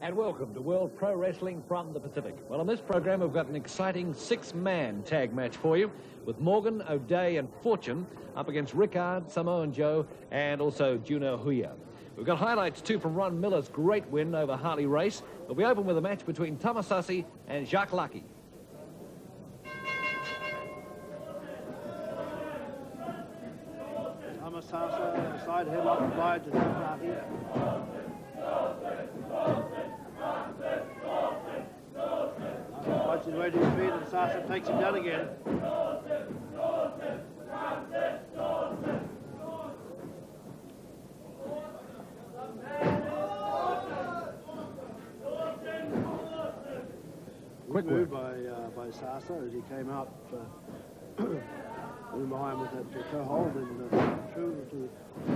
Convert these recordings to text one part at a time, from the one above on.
And welcome to World Pro Wrestling from the Pacific. Well, on this program, we've got an exciting six-man tag match for you with Morgan, O'Day and Fortune up against Rickard, Samoan Joe, and also Juno, Houia. We've got highlights, too, from Ron Miller's great win over Harley Race. But we open with a match between Tama and Jacques Laki. Tama side headlock applied to Jacques Laki. Fights his way to his feet and Sasa takes him down again. Quick move by Sasa as he came out in behind with that toe hold and through to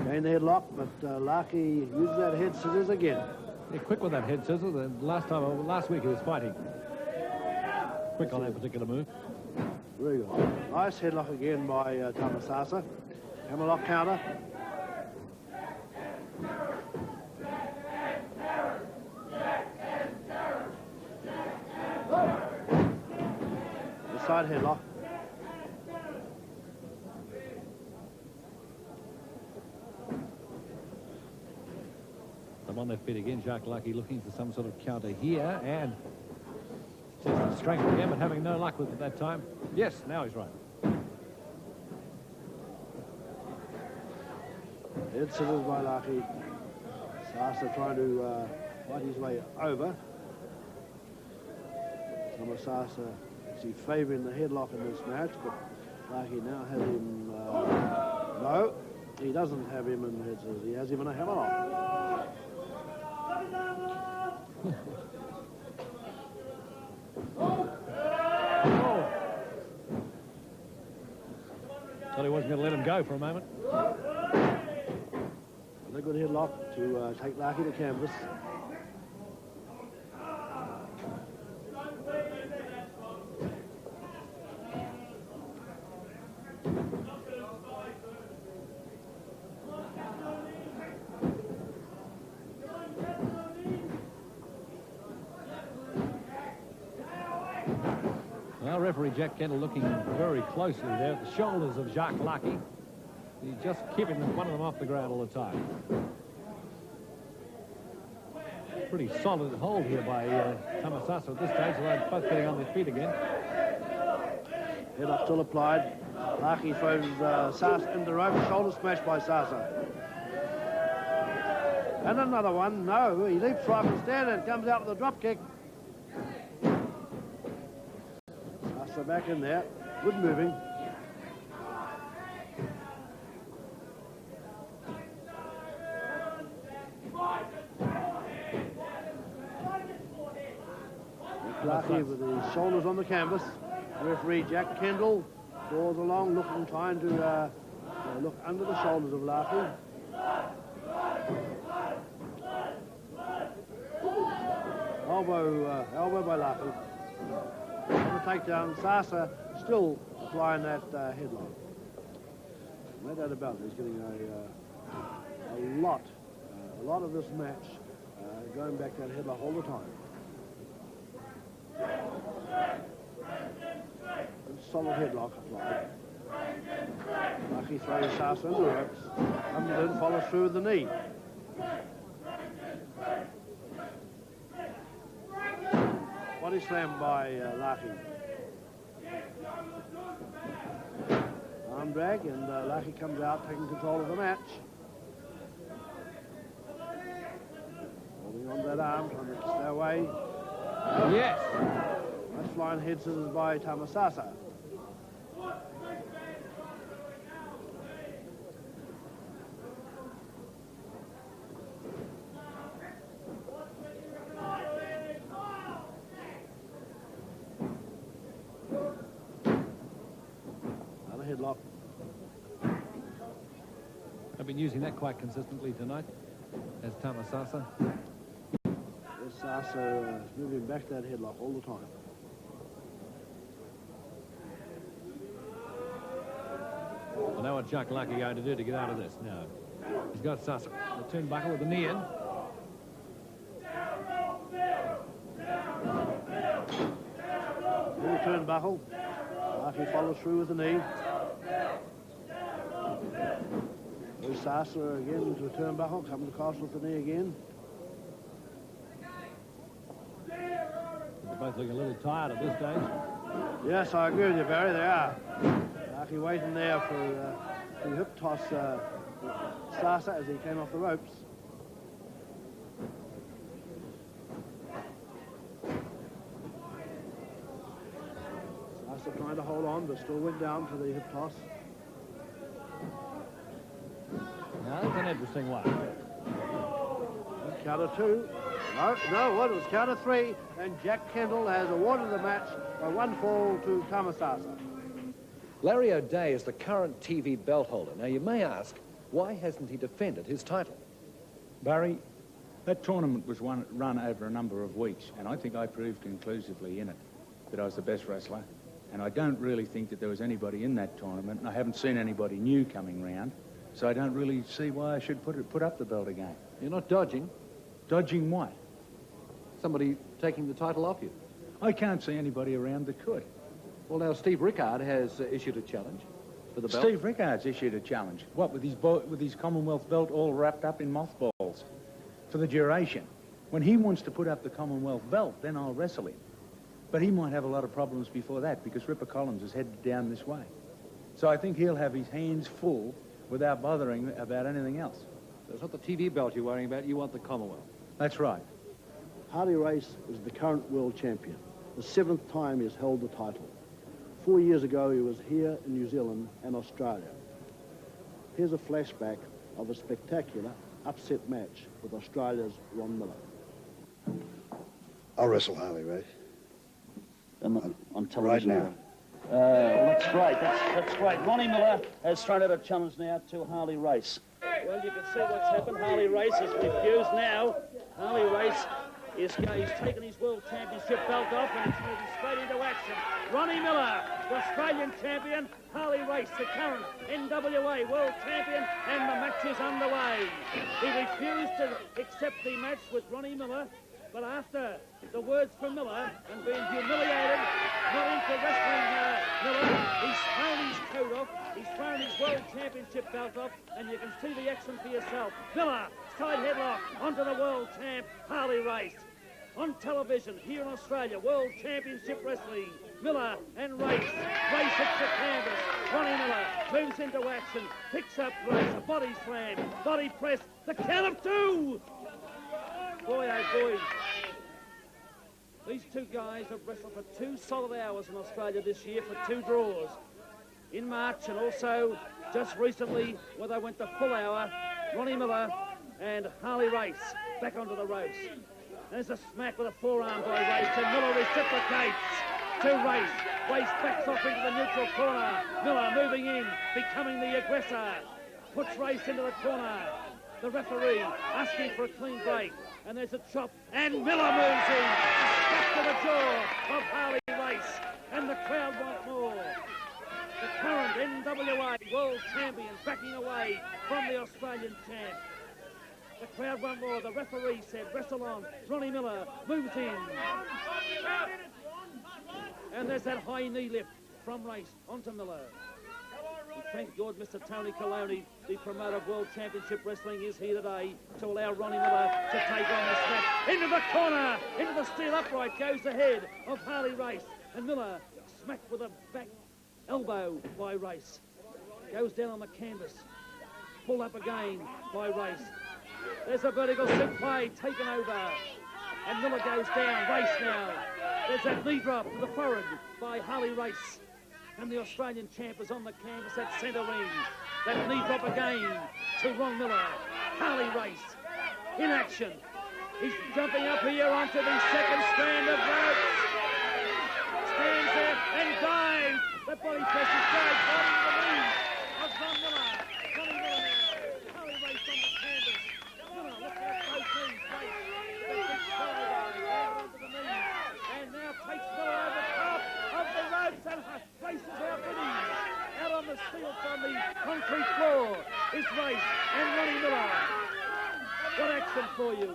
gain the headlock, but Laki uses that head scissors again. Yeah, quick with that head scissors. Last week he was fighting. Quick on that particular move. Very good. Nice headlock again by Tama Sasa. Hammerlock counter. The side headlock. I'm on their feet again. Jacques Laki looking for some sort of counter here, and just strength again, but having no luck with it that time. Yes, now he's right. Head scissors by Laki. Sasa trying to fight his way over. Tama Sasa is favouring the headlock in this match, but Laki now has him. No, he doesn't have him in the head scissors. He has him in a hammerlock. Thought he wasn't going to let him go for a moment. A good headlock to take Laki to canvas. Well, referee Jack Kendall looking very closely there at the shoulders of Jacques Laki. He's just keeping one of them off the ground all the time. Pretty solid hold here by Tama at this stage, although both getting on their feet again. Headlock still applied. Laki throws Sasa into the rope. Shoulder smash by Sasa. And another one. No, he leaps right from stand and comes out with a drop kick. Sasa back in there. Good moving. Laki with his shoulders on the canvas. Referee Jack Kendall draws along, trying to look under the shoulders of Laki. Elbow by Laki. On the takedown, Sasa still applying that headlock. No doubt about it. He's getting a lot of this match going back that headlock all the time. Solid headlock applied. Laki throws Sasa into the ropes. Comes in, follows through with the knee. Body slam by Laki. Arm drag, and Laki comes out taking control of the match. Holding on to that arm, trying to stay away. Yes! Nice flying head scissors by Tama Sasa. Another headlock. I've been using that quite consistently tonight as Tama Sasa. Sasa is moving back that headlock all the time. Well, now what's Jacques Laki going to do to get out of this? No. He's got Sasa. The turnbuckle with the knee in. turnbuckle. Laki follows through with the knee. There's Sasa again into a turnbuckle, coming across with the knee again. They're both looking a little tired at this stage. Yes, I agree with you, Barry, they are. Laki waiting there for the hip toss Sasa as he came off the ropes. Sasa trying to hold on, but still went down for the hip toss. Now, that's an interesting one. Counter 2. No, what? It was counter 3, and Jack Kendall has awarded the match by 1 fall to Tama Sasa. Larry O'Day is the current TV belt holder. Now, you may ask, why hasn't he defended his title? Barry, that tournament was run over a number of weeks, and I think I proved conclusively in it that I was the best wrestler. And I don't really think that there was anybody in that tournament, and I haven't seen anybody new coming round, so I don't really see why I should put up the belt again. You're not dodging. Dodging what? Somebody taking the title off you. I can't see anybody around that could. Well, now, Steve Rickard has issued a challenge for the belt. Steve Rickard's issued a challenge. What, with his Commonwealth belt all wrapped up in mothballs for the duration? When he wants to put up the Commonwealth belt, then I'll wrestle him. But he might have a lot of problems before that because Ripper Collins is headed down this way. So I think he'll have his hands full without bothering about anything else. So it's not the TV belt you're worrying about, you want the Commonwealth. That's right. Harley Race is the current world champion. The 7th time he has held the title. 4 years ago, he was here in New Zealand and Australia. Here's a flashback of a spectacular upset match with Australia's Ron Miller. I'll wrestle Harley Race. On television right now. That's great. That's great. Ronnie Miller has thrown out a challenge now to Harley Race. Well, you can see what's happened. Harley Race has refused now. Harley Race he's taken his World Championship belt off and he's moving straight into action. Ronnie Miller, the Australian champion. Harley Race, the current NWA World Champion, and the match is underway. He refused to accept the match with Ronnie Miller, but after the words from Miller and being humiliated, not into wrestling Miller, he's thrown his coat off, he's thrown his World Championship belt off, and you can see the action for yourself. Miller, side headlock onto the world champ, Harley Race. On television here in Australia, World Championship Wrestling, Miller and Race. Race hits the canvas. Ronnie Miller moves into action, picks up Race, a body slam, body press, the count of 2. Boy, oh boy. These two guys have wrestled for 2 solid hours in Australia this year for 2 draws. In March and also just recently where they went the full hour, Ronnie Miller and Harley Race back onto the ropes. There's a smack with a forearm by Race and Miller reciprocates to Race. Race backs off into the neutral corner. Miller moving in, becoming the aggressor. Puts Race into the corner. The referee asking for a clean break. And there's a chop, and Miller moves in. Back to the jaw of Harley Race. And the crowd want more. The current NWA World Champion backing away from the Australian champ. The crowd want more. The referee said, wrestle on. Ronnie Miller moves in. And there's that high knee lift from Race onto Miller. We thank God Mr. Tony Coloni, the promoter of World Championship Wrestling, is here today to allow Ronnie Miller to take on this match. Into the corner, into the steel upright goes the head of Harley Race. And Miller smacked with a back elbow by Race. Goes down on the canvas. Pulled up again by Race. There's a vertical suplex taken over. And Miller goes down. Race now. There's that knee drop to the forehead by Harley Race. And the Australian champ is on the canvas at centre ring. That knee drop again to Ron Miller. Harley Race in action. He's jumping up here onto the second strand of ropes. Stands there and dives. The body press is going body to the knee of Ron Miller. Ronnie Miller now. Harley Race on the canvas. Miller looking at both knees. Race with a big skydive onto the knee. And now takes Miller over the top of the ropes and races out with him. Out on the steel from the concrete floor is Race and Ronnie Miller. What action for you?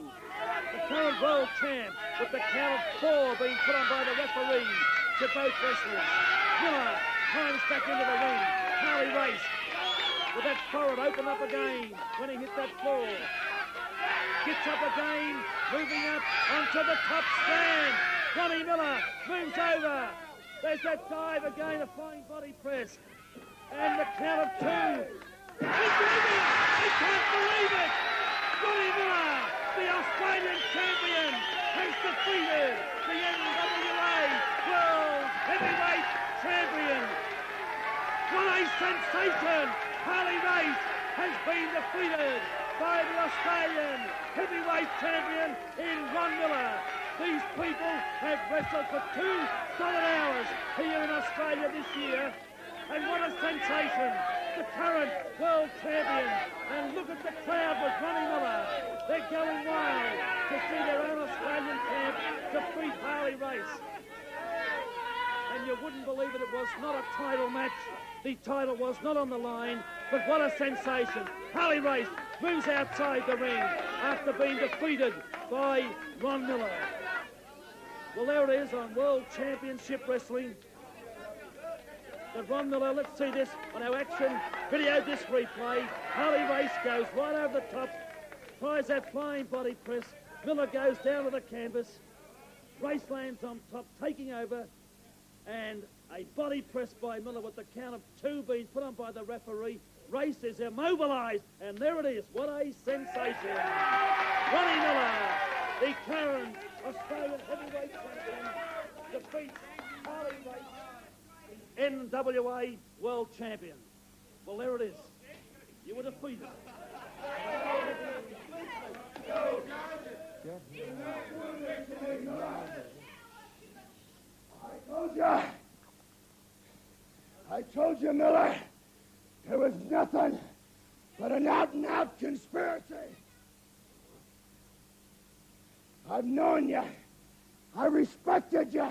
The current world champ with the count of 4 being put on by the referee. to both wrestlers. Miller climbs back into the ring. Harley Race with that forehead open up again when he hit that floor. Gets up again, moving up onto the top stand. Ronnie Miller moves over. There's that dive again, a flying body press. And the count of two. He's doing it! He can't believe it! Ronnie Miller, the Australian champion, has defeated the NWA World Heavyweight Champion. What a sensation! Harley Race has been defeated by the Australian Heavyweight Champion in Ron Miller. These people have wrestled for 2 solid hours here in Australia this year. And what a sensation! The current world champion. And look at the crowd with Ronnie Miller. They're going wild to see their own Australian champ defeat Harley Race. And you wouldn't believe it was not a title match. The title was not on the line, but what a sensation. Harley Race moves outside the ring after being defeated by Ron Miller. Well, there it is on World Championship Wrestling. But Ron Miller, let's see this on our action video disc replay. Harley Race goes right over the top, tries that flying body press. Miller goes down to the canvas. Race lands on top, taking over, and a body press by Miller with the count of 2 being put on by the referee. Race is immobilised, and there it is. What a sensation. Ronnie Miller, the current Australian heavyweight champion, defeats Harley Race, the NWA World Champion. Well, there it is. You were defeated. I told you, Miller, there was nothing but an out-and-out conspiracy. I've known you. I respected you.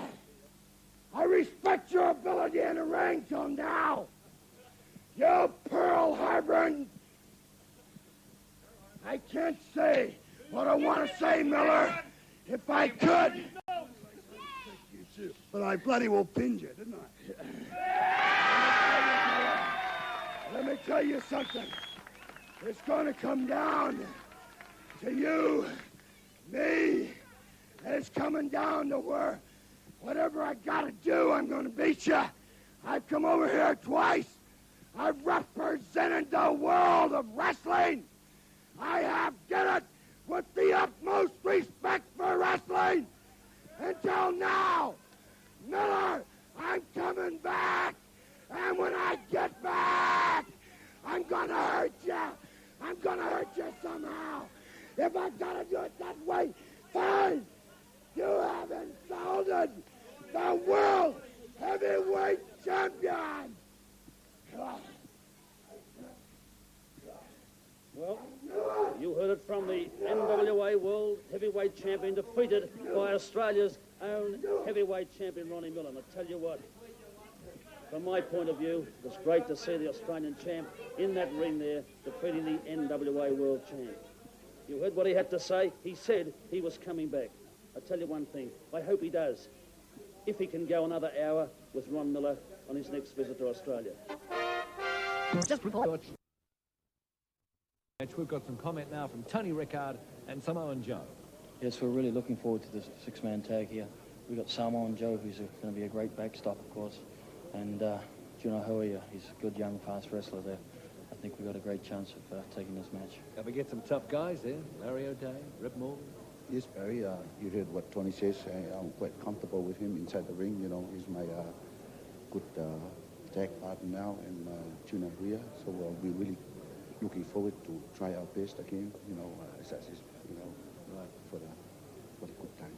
I respect your ability in the ring till now. You Pearl Harboring. I can't say what I want to say, Miller, if I could. But I bloody well pinned you, didn't I? Let me tell you something. It's going to come down to you, me, and it's coming down to where whatever I got to do, I'm going to beat you. I've come over here twice. I've represented the world of wrestling. I have done it with the utmost respect for wrestling until now. Miller, I'm coming back. And when I get back, I'm going to hurt you. I'm going to hurt you somehow. If I got to do it that way, fine. You have insulted the world heavyweight champion. Well, you heard it from the NWA World Heavyweight Champion, defeated by Australia's own heavyweight champion, Ronnie Miller. And I tell you what, from my point of view, it was great to see the Australian champ in that ring there, defeating the NWA World Champ. You heard what he had to say? He said he was coming back. I tell you one thing, I hope he does, if he can go another hour with Ron Miller on his next visit to Australia. We've got some comment now from Tony Rickard and Samoan Joe. Yes, we're really looking forward to this 6-man tag here. We've got Samoan Joe, who's going to be a great backstop, of course, and Juno Houia, he's a good, young, fast wrestler there. I think we've got a great chance of taking this match. Can we get some tough guys there? Larry O'Day, Rip Morgan. Yes, Barry, you heard what Tony says. I'm quite comfortable with him inside the ring. You know, he's my good tag partner now, and Juno Houia. So we'll be really looking forward to try our best again, you know, right, for the good time.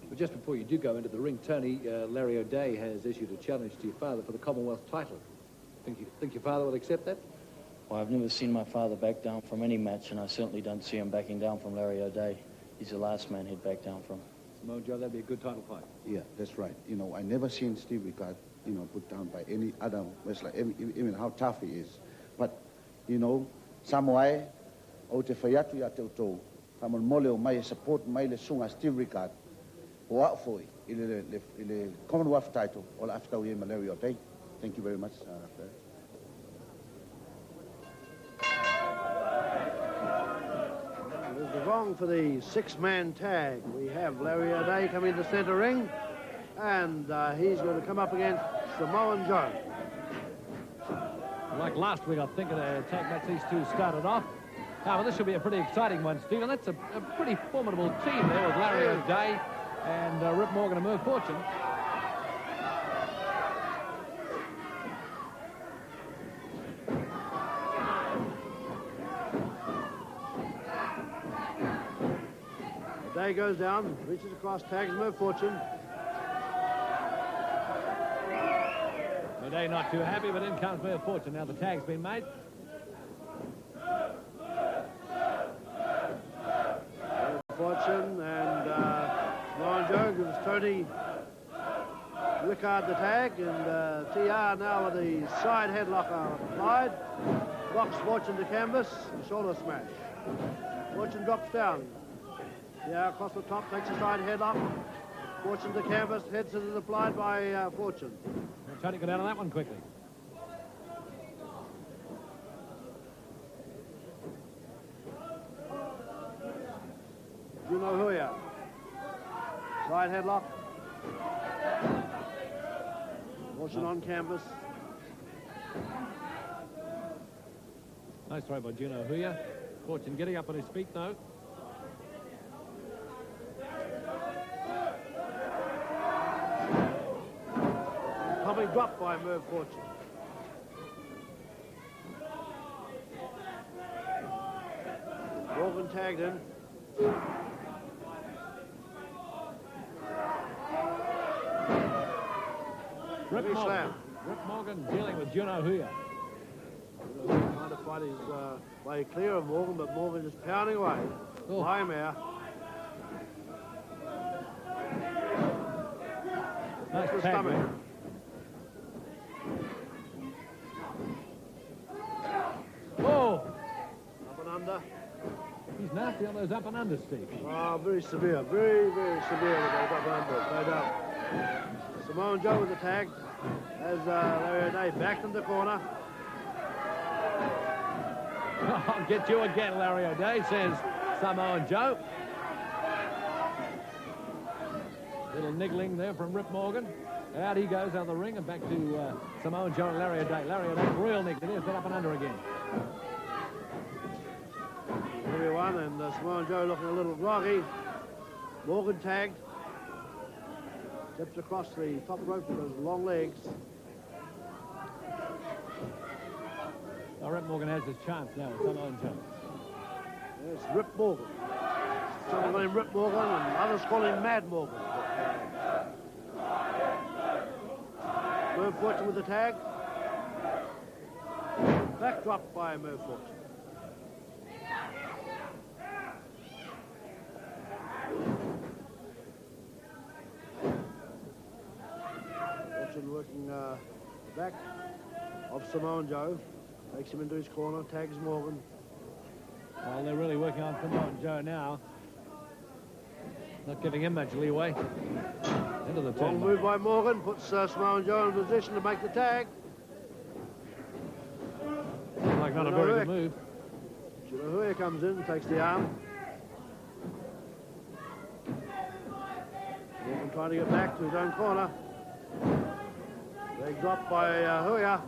But just before you do go into the ring, Tony, Larry O'Day has issued a challenge to your father for the Commonwealth title. Think your father will accept that? Well, I've never seen my father back down from any match, and I certainly don't see him backing down from Larry O'Day. He's the last man he'd back down from. Samoan Joe, that'd be a good title fight. Yeah, that's right. You know, I never seen Steve Rickard, you know, put down by any other wrestler, even how tough he is. But, you know, Samoa, o te whaiatu ia te utou, ka mon mole o mai support mai le sunga Steve Rickard, o a foi. il Commonwealth title all after we Malaria Day. Thank you very much. There's the wrong for the six-man tag. We have Larry O'Day coming into centre ring, and he's going to come up against Samoan Joe. Like last week, I think the tag match these two started off. Now, well, this should be a pretty exciting one, Stephen. That's a pretty formidable team there with Larry O'Day and Rip Morgan and Merv Fortune. O'Day goes down, reaches across, tags Merv Fortune. O'Day not too happy, but in comes Merv Fortune. Now the tag's been made. Fortune and Samoan Joe gives Tony Rickard the tag, and TR now with the side headlock applied. Locks Fortune to canvas, shoulder smash. Fortune drops down. TR across the top, takes a side headlock. Fortune to canvas, head scissors applied by Fortune. Tony got out of that one quickly. Juno Houia. Side headlock. Fortune on canvas. Nice throw by Juno Houia. Fortune getting up on his feet, though. Probably dropped by Merv Fortune. Morgan tagged in. Rip Morgan dealing with Juno Houia. Trying to fight his way clear of Morgan, but Morgan just pounding away. By him here. Nice the tag stomach. there. Oh! Up and under. He's nasty on those up and under, Steve. Oh, very severe. Very, very severe with those up and under. No doubt. Samoan Joe with the tag. As Larry O'Day backed in the corner. I'll get you again, Larry O'Day, says Samoan Joe. Little niggling there from Rip Morgan. Out he goes out of the ring and back to Samoan Joe and Larry O'Day. Larry O'Day, real niggling. There's that up and under again. Everyone, and Samoan Joe looking a little groggy. Morgan tagged. Steps across the top rope with those long legs. Oh, Rip Morgan has his chance now with Samoan Joe. Yes, Rip Morgan. Some call him Rip Morgan and others call him Mad Morgan. Merv Fortune with the tag. Back drop by Merv Fortune. Fortune working back of Samoan Joe. Takes him into his corner, tags Morgan. Well, they're really working on Samoan Joe now. Not giving him much leeway. Into the Long turn. move by Morgan, puts Samoan Joe in position to make the tag. Like not a very good move. Juno Houia comes in, takes the arm. Morgan trying to get back to his own corner. Leg drop by Houia.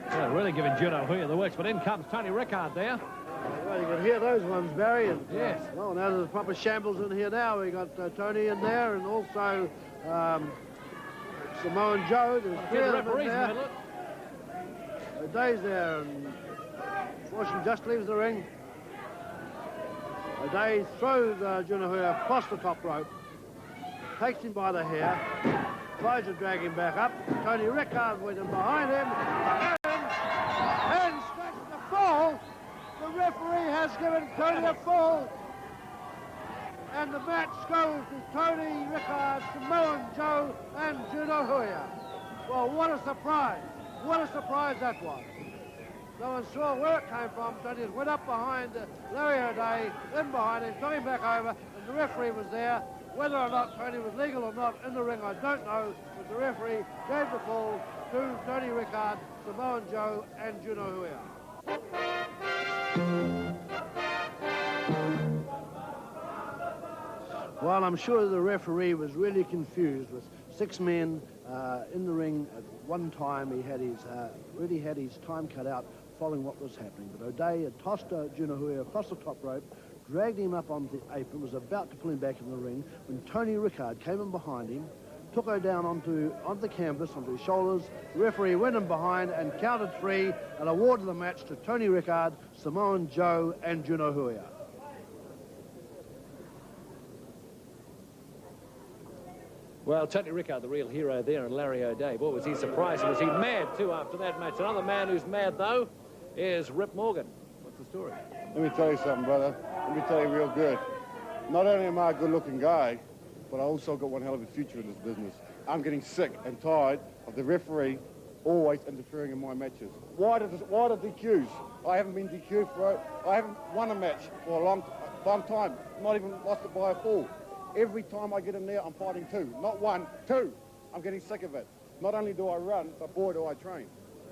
Yeah, really giving Juno Houia the works, but in comes Tony Rickard there. Well, you can hear those ones, Barry. And, Yes. Well, now there's a proper shambles in here now. We got Tony in there, and also Samoan Joe. There's three The of them in referee's there. middle. O'Day's there, and Fortune just leaves the ring. O'Day throws Juno Houia across the top rope, takes him by the hair, tries to drag him back up. Tony Rickard with him behind him, and scratched the fall. The referee has given Tony a fall, and And the match goes to Tony, Rickard, Samoan Joe, and Juno Houia. Well, what a surprise. What a surprise that was. No one saw where it came from. Tony just went up behind Larry O'Day, then behind him, took him back over, and the referee was there. Whether or not Tony was legal or not in the ring, I don't know, but the referee gave the call to Tony Rickard, Samoan Joe, and Juno Houia. Well, I'm sure the referee was really confused with 6 men in the ring at one time. He had his really had his time cut out following what was happening. But O'Day had tossed Juno Houia across the top rope, dragged him up on the apron, was about to pull him back in the ring when Tony Rickard came in behind him, took her down onto the canvas, onto his shoulders. The referee went in behind and counted 3 and awarded the match to Tony Rickard, Samoan Joe, and Juno Houia. Well, Tony Rickard, the real hero there, and Larry O'Day. Boy, was he surprised. Was he mad, too, after that match. Another man who's mad, though, is Rip Morgan. What's the story? Let me tell you something, brother. Let me tell you real good. Not only am I a good-looking guy, but I also got one hell of a future in this business. I'm getting sick and tired of the referee always interfering in my matches. Why the DQs? I haven't been DQ'd for it. I haven't won a match for a long time. Not even lost it by a fall. Every time I get in there, I'm fighting 2. Not 1, 2. I'm getting sick of it. Not only do I run, but boy, do I train.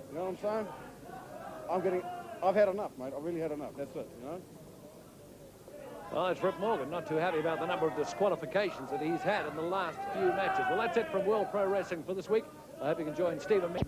You know what I'm saying? I've had enough, mate. I really had enough. That's it, you know? Well, it's Rip Morgan, not too happy about the number of disqualifications that he's had in the last few matches. Well, that's it from World Pro Wrestling for this week. I hope you can join Steve and me.